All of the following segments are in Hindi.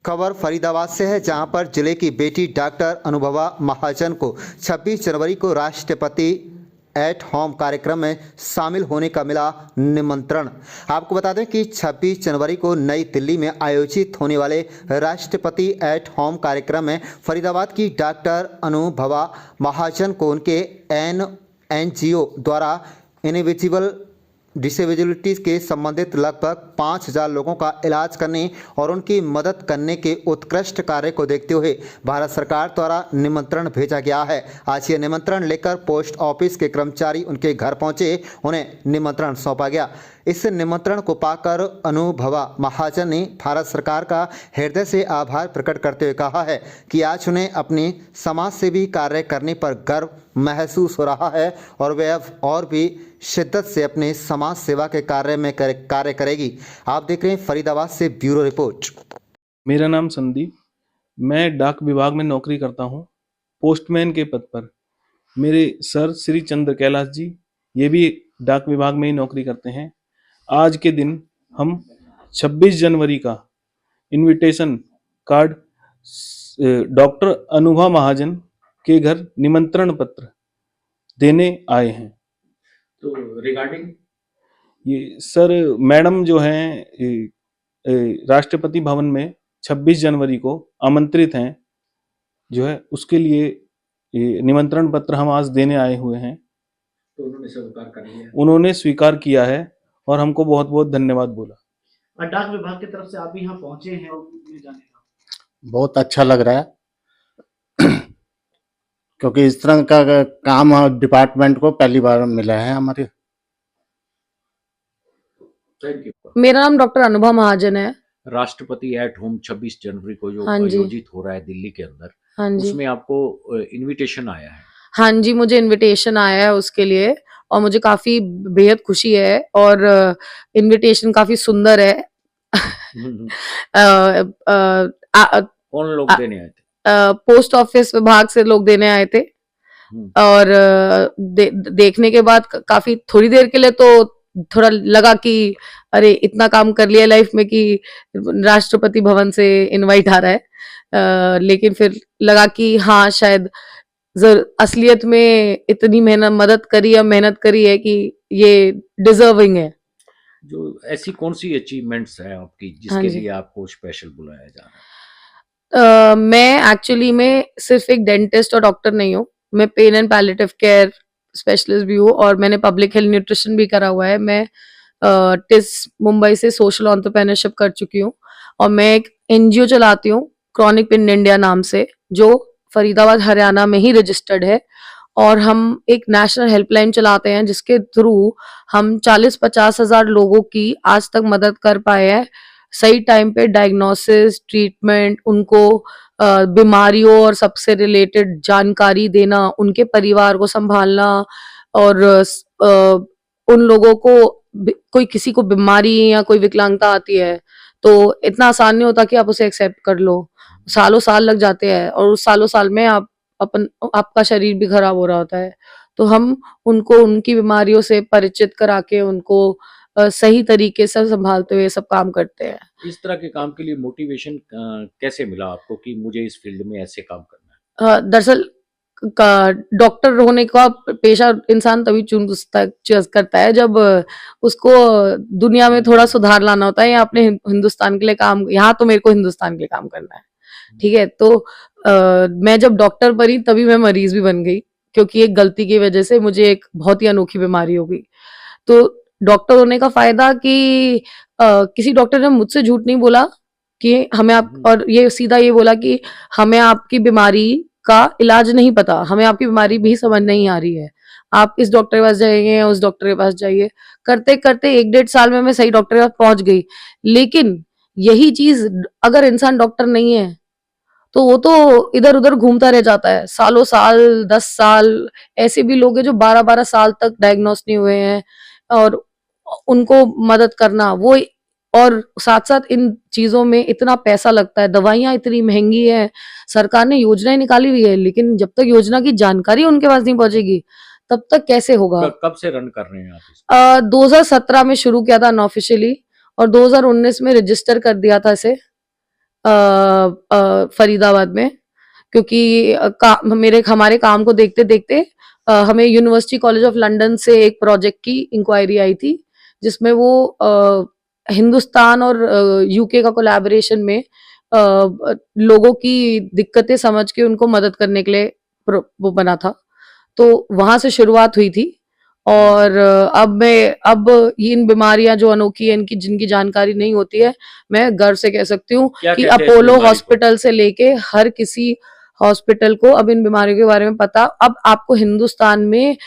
खबर फरीदाबाद से है, जहां पर जिले की बेटी डॉक्टर अनुभवा महाजन को 26 जनवरी को राष्ट्रपति एट होम कार्यक्रम में शामिल होने का मिला निमंत्रण। आपको बता दें कि 26 जनवरी को नई दिल्ली में आयोजित होने वाले राष्ट्रपति एट होम कार्यक्रम में फरीदाबाद की डॉक्टर अनुभवा महाजन को उनके एनजीओ द्वारा इनविजिबल डिसेबिलिटीज़ के संबंधित लगभग 5,000 लोगों का इलाज करने और उनकी मदद करने के उत्कृष्ट कार्य को देखते हुए भारत सरकार द्वारा निमंत्रण भेजा गया है। आज ये निमंत्रण लेकर पोस्ट ऑफिस के कर्मचारी उनके घर पहुंचे, उन्हें निमंत्रण सौंपा गया। इस निमंत्रण को पाकर अनुभवा महाजन ने भारत सरकार का हृदय से आभार प्रकट करते हुए कहा है कि आज उन्हें अपनी समाज सेवी कार्य करने पर गर्व महसूस हो रहा है और वे अब और भी शिद्दत से अपने समाज सेवा के कार्य करेगी। आप देख रहे हैं फरीदाबाद से ब्यूरो रिपोर्ट। मेरा नाम संदीप, मैं डाक विभाग में नौकरी करता हूं, पोस्टमैन के पद पर। मेरे सर श्री चंद्र कैलाश जी, ये भी डाक विभाग में ही नौकरी करते हैं। आज के दिन हम 26 जनवरी का इनविटेशन कार्ड डॉक्टर अनुभा महाजन के घर निमंत्रण पत्र देने आए हैं। तो रिगार्डिंग ये सर मैडम जो हैं राष्ट्रपति भवन में 26 जनवरी को आमंत्रित हैं, जो है उसके लिए ये निमंत्रण पत्र हम आज देने आए हुए हैं। तो उन्होंने स्वीकार कर लिया। उन्होंने स्वीकार किया है और हमको बहुत बहुत धन्यवाद बोला। और डाक विभाग की तरफ से आप यहाँ पहुंचे हैं और ले जाने का बहुत अच्छा लग रहा है क्योंकि इस तरह का काम डिपार्टमेंट को पहली बार मिला है हमारे। Thank you. मेरा नाम डॉक्टर अनुभा महाजन है। राष्ट्रपति एट होम 26 जनवरी को जो हाँ जी। आयोजित हो रहा है दिल्ली के अंदर, हाँ जी, उसमें आपको इनविटेशन आया है। हाँ जी, मुझे इनविटेशन आया है उसके लिए और मुझे काफी बेहद खुशी है और इनविटेशन काफी सुंदर है। कौन लोग देने आए थे? पोस्ट ऑफिस विभाग से लोग देने आए थे और देखने के बाद काफी थोड़ी देर के लिए तो थोड़ा लगा कि अरे इतना काम कर लिया लाइफ में कि राष्ट्रपति भवन से इनवाइट आ रहा है, लेकिन फिर लगा कि हाँ शायद असलियत में इतनी मेहनत करी है कि ये डिजर्विंग है। जो ऐसी कौन सी अचीवमेंट्स है आपकी हाँ जिसके जी। लिए आपको स्पेशल बुलाया जा रहा है? मैं एक्चुअली में सिर्फ एक डेंटिस्ट और डॉक्टर नहीं हूँ, मैं pain and palliative care specialist भी हूँ और मैंने पब्लिक हेल्थ न्यूट्रिशन भी करा हुआ है। मैं टिस मुंबई से सोशल एंटरप्रेन्योरशिप कर चुकी हूँ और मैं एक एनजीओ चलाती हूँ क्रॉनिक पिन इंडिया नाम से, जो फरीदाबाद हरियाणा में ही रजिस्टर्ड है और हम एक नेशनल हेल्पलाइन चलाते हैं जिसके थ्रू हम 40-50 हजार लोगों की आज तक मदद कर पाए हैं। सही टाइम पे डायग्नोसिस, ट्रीटमेंट, उनको बीमारियों और सबसे रिलेटेड जानकारी देना, उनके परिवार को संभालना और उन लोगों को कोई किसी को बीमारी या कोई विकलांगता आती है तो इतना आसान नहीं होता कि आप उसे एक्सेप्ट कर लो, सालों साल लग जाते हैं और उस सालों साल में आपका शरीर भी खराब हो रहा होता है। तो हम उनको उनकी बीमारियों से परिचित करा के उनको सही तरीके से संभालते हुए सब काम करते हैं। इस तरह के काम के लिए मोटिवेशन कैसे मिला आपको कि मुझे इस फील्ड में ऐसे काम करना है? दरअसल डॉक्टर होने का पेशा इंसान तभी चूज करता है जब उसको दुनिया में थोड़ा सुधार लाना होता है या अपने हिंदुस्तान के लिए काम, यहाँ तो मेरे को हिंदुस्तान के लिए काम करना है, ठीक है। तो मैं जब डॉक्टर बनी तभी मैं मरीज भी बन गई, क्योंकि एक गलती की वजह से मुझे एक बहुत ही अनोखी बीमारी हो गई। तो डॉक्टर होने का फायदा कि किसी डॉक्टर ने मुझसे झूठ नहीं बोला कि हमें आप, और ये सीधा ये बोला कि हमें आपकी बीमारी का इलाज नहीं पता, हमें आपकी बीमारी भी समझ नहीं आ रही है, आप इस डॉक्टर के पास जाइए, उस डॉक्टर के पास जाइए। करते करते 1-1.5 साल में मैं सही डॉक्टर के पास पहुंच गई। लेकिन यही चीज अगर इंसान डॉक्टर नहीं है तो वो तो इधर उधर घूमता रह जाता है, सालों साल, 10 साल। ऐसे भी लोग हैं जो 12-12 साल तक डायग्नोस नहीं हुए हैं और उनको मदद करना वो, और साथ साथ इन चीजों में इतना पैसा लगता है, दवाइयां इतनी महंगी है, सरकार ने योजनाएं निकाली हुई है, लेकिन जब तक योजना की जानकारी उनके पास नहीं पहुंचेगी तब तक कैसे होगा। कब से रन कर रहे हैं आप इसको? 2017 में शुरू किया था अनऑफिशियली और 2019 में रजिस्टर कर दिया था इसे। फरीदाबाद में, क्योंकि हमारे काम को देखते देखते हमें यूनिवर्सिटी कॉलेज ऑफ लंदन से एक प्रोजेक्ट की इंक्वायरी आई थी, जिसमें वो हिंदुस्तान और यूके का कोलैबोरेशन में लोगों की दिक्कतें समझ के उनको मदद करने के लिए वो बना था। तो वहां से शुरुआत हुई थी। और अब ये इन बीमारियां जो अनोखी है, इनकी जिनकी जानकारी नहीं होती है, मैं गर्व से कह सकती हूँ क्या कि कहते हैं इस अपोलो बीमारी को? हॉस्पिटल से लेके हर किसी हॉस्पिटल को अब इन बीमारियों के बारे में पता। अब आपको हिंदुस्तान में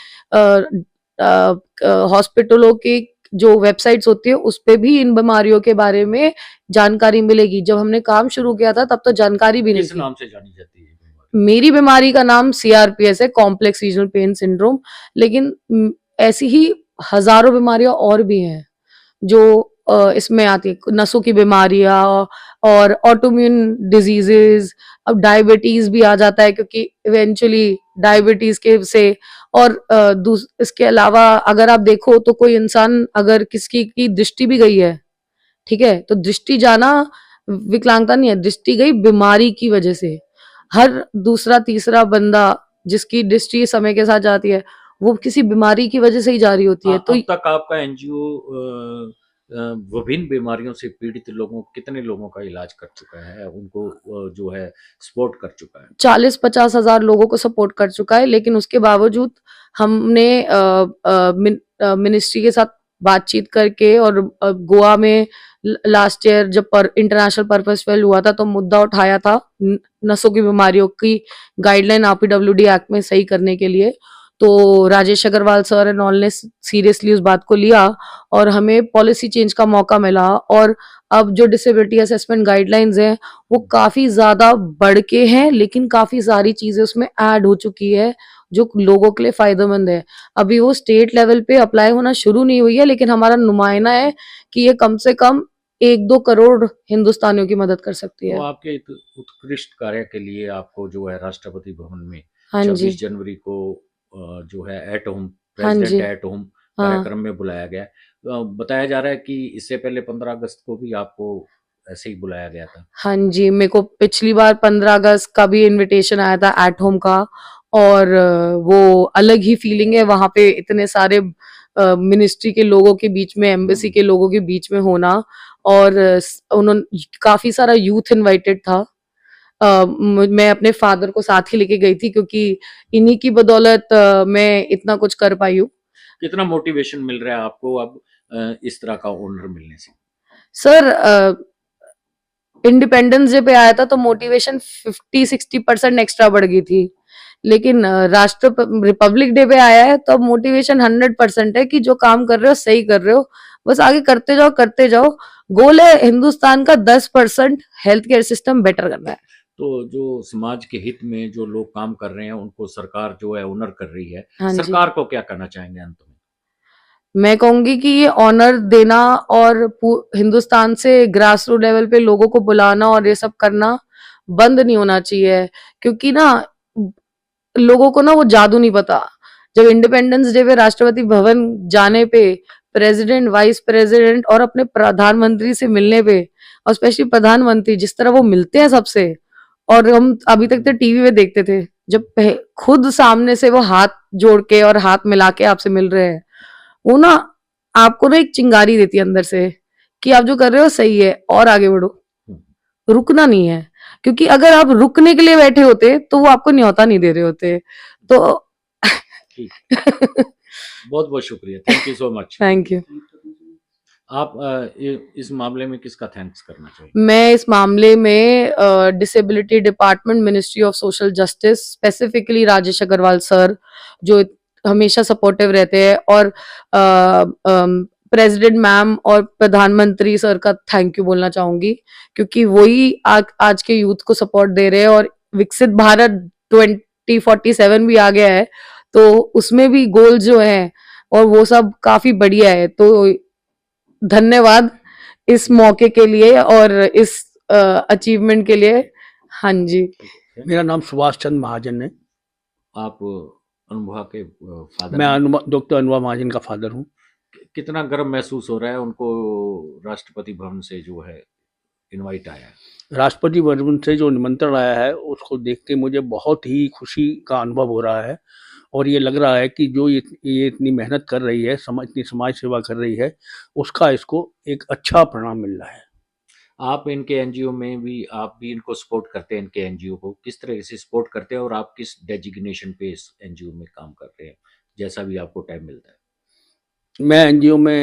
हॉस्पिटलों की जो वेबसाइट्स होती है उस पे भी इन बीमारियों के बारे में जानकारी मिलेगी। जब हमने काम शुरू किया था तब तो जानकारी भी नहीं किस थी। नाम से जानी जाती है ये बीमारी? मेरी बीमारी का नाम CRPS है, कॉम्प्लेक्स रीजनल पेन सिंड्रोम। लेकिन ऐसी ही हजारों बीमारियां और भी हैं जो इसमें आती है, नसों की बीमारियां और ऑटोइम्यून डिजीजेस। अब डायबिटीज भी आ जाता है, क्योंकि इवेंचुअली डायबिटीज के से और इसके अलावा अगर आप देखो तो कोई इंसान अगर किसकी की दृष्टि भी गई है, ठीक है, तो दृष्टि जाना विकलांगता नहीं है, दृष्टि गई बीमारी की वजह से। हर दूसरा तीसरा बंदा जिसकी दृष्टि समय के साथ जाती है वो किसी बीमारी की वजह से ही जा रही होती है। तो अब तक आपका एनजीओ विभिन्न बीमारियों से पीड़ित कितने लोगों का इलाज कर चुका है, उनको जो है सपोर्ट कर चुका है? 40-50 हजार लोगों को सपोर्ट कर चुका है। लेकिन उसके बावजूद हमने मिनिस्ट्री के साथ बातचीत करके और गोवा में लास्ट ईयर जब इंटरनेशनल पर्पस फेस्ट हुआ था तो मुद्दा उठाया था नसों की बीमारियों की गाइडलाइन RPWD एक्ट में सही करने के लिए। तो Rajesh Agarwal sir and all ने सीरियसली उस बात को लिया और हमें पॉलिसी चेंज का मौका मिला। और अब जो डिसेबिलिटी असेसमेंट गाइडलाइंस हैं वो काफी ज्यादा बढ़ के हैं, लेकिन काफी सारी चीजें उसमें ऐड हो चुकी है जो लोगों के लिए फायदेमंद है। अभी वो स्टेट लेवल पे अप्लाई होना शुरू नहीं हुई है, लेकिन हमारा नुमाइना है कि ये कम से कम 1-2 करोड़ हिंदुस्तानियों की मदद कर सकती है। तो आपके उत्कृष्ट कार्य के लिए आपको जो है राष्ट्रपति भवन में हाँ जी, 26 जनवरी को जो है एट होम हाँ जी, प्रेसिडेंट एट होम हाँ। कार्यक्रम में बुलाया गया। बताया जा रहा है कि इससे पहले 15 अगस्त को भी आपको ऐसे ही बुलाया गया था। हाँ जी, मेरे को पिछली बार 15 अगस्त का भी इनविटेशन आया था एट होम का, और वो अलग ही फीलिंग है वहां पे इतने सारे मिनिस्ट्री के लोगों के बीच में, एम्बेसी के लोगों के बीच में होना। और उन्होंने काफी सारा यूथ इनवाइटेड था। मैं अपने फादर को साथ ही लेके गई थी, क्योंकि इन्हीं की बदौलत मैं इतना कुछ कर पाई हूँ। कितना मोटिवेशन मिल रहा है आपको अब इस तरह का ऑनर मिलने से? सर, इंडिपेंडेंस डे पे आया था तो मोटिवेशन 50-60% एक्स्ट्रा बढ़ गई थी। लेकिन रिपब्लिक डे पे आया है तो अब मोटिवेशन 100% है कि जो काम कर रहे हो सही कर रहे हो, बस आगे करते जाओ करते जाओ। गोल है हिंदुस्तान का 10% हेल्थ केयर सिस्टम बेटर करना है। तो जो समाज के हित में जो लोग काम कर रहे हैं उनको सरकार जो है ऑनर कर रही है, हाँ जी। सरकार को क्या करना चाहेंगे अंत में? मैं कहूंगी कि ये ऑनर देना और हिंदुस्तान से ग्रास रूट लेवल पे लोगों को बुलाना और ये सब करना बंद नहीं होना चाहिए, क्योंकि ना लोगों को ना वो जादू नहीं पता। जब इंडिपेंडेंस डे पे राष्ट्रपति भवन जाने पे प्रेसिडेंट, वाइस प्रेसिडेंट और अपने प्रधानमंत्री से मिलने पे, और स्पेशली प्रधानमंत्री जिस तरह वो मिलते हैं सबसे, और हम अभी तक तो टीवी में देखते थे, जब खुद सामने से वो हाथ जोड़ के और हाथ मिला के आपसे मिल रहे हैं, वो ना आपको ना एक चिंगारी देती है अंदर से कि आप जो कर रहे हो सही है और आगे बढ़ो, रुकना नहीं है। क्योंकि अगर आप रुकने के लिए बैठे होते तो वो आपको न्योता नहीं दे रहे होते। तो ठीक बहुत बहुत शुक्रिया, thank you so much. Thank you. आप इस मामले में किसका थैंक्स करना चाहिए? मैं इस मामले में disability department, ministry of social justice, specifically Rajesh Agarwal sir जो हमेशा सपोर्टिव रहते हैं, और प्रेसिडेंट मैम और प्रधानमंत्री सर का थैंक यू बोलना चाहूंगी, क्योंकि वही आज के यूथ को सपोर्ट दे रहे हैं। और विकसित भारत 2047 भी आ गया है, तो उसमें भी गोल जो है और वो सब काफी बढ़िया है। तो धन्यवाद इस मौके के लिए और इस अचीवमेंट के लिए। हाँ जी। मेरा नाम सुभाष चंद्र महाजन है। आप अनुभा के फादर? मैं डॉक्टर अनुभा महाजन का फादर हूँ। कितना गर्व महसूस हो रहा है उनको राष्ट्रपति भवन से जो है इनवाइट आया है? राष्ट्रपति भवन से जो निमंत्रण आया है उसको देख के मुझे बहुत ही खुशी का अनुभव हो रहा है और ये लग रहा है कि जो ये इतनी मेहनत कर रही है, इतनी समाज सेवा कर रही है, उसका इसको एक अच्छा परिणाम मिल रहा है। आप इनके एनजीओ में भी आप भी इनको सपोर्ट करते हैं, इनके एनजीओ को किस तरह से सपोर्ट करते हैं और आप किस डेजिग्नेशन पे इस एनजीओ में काम कर रहे हैं, जैसा भी आपको टाइम मिलता है? मैं एनजीओ में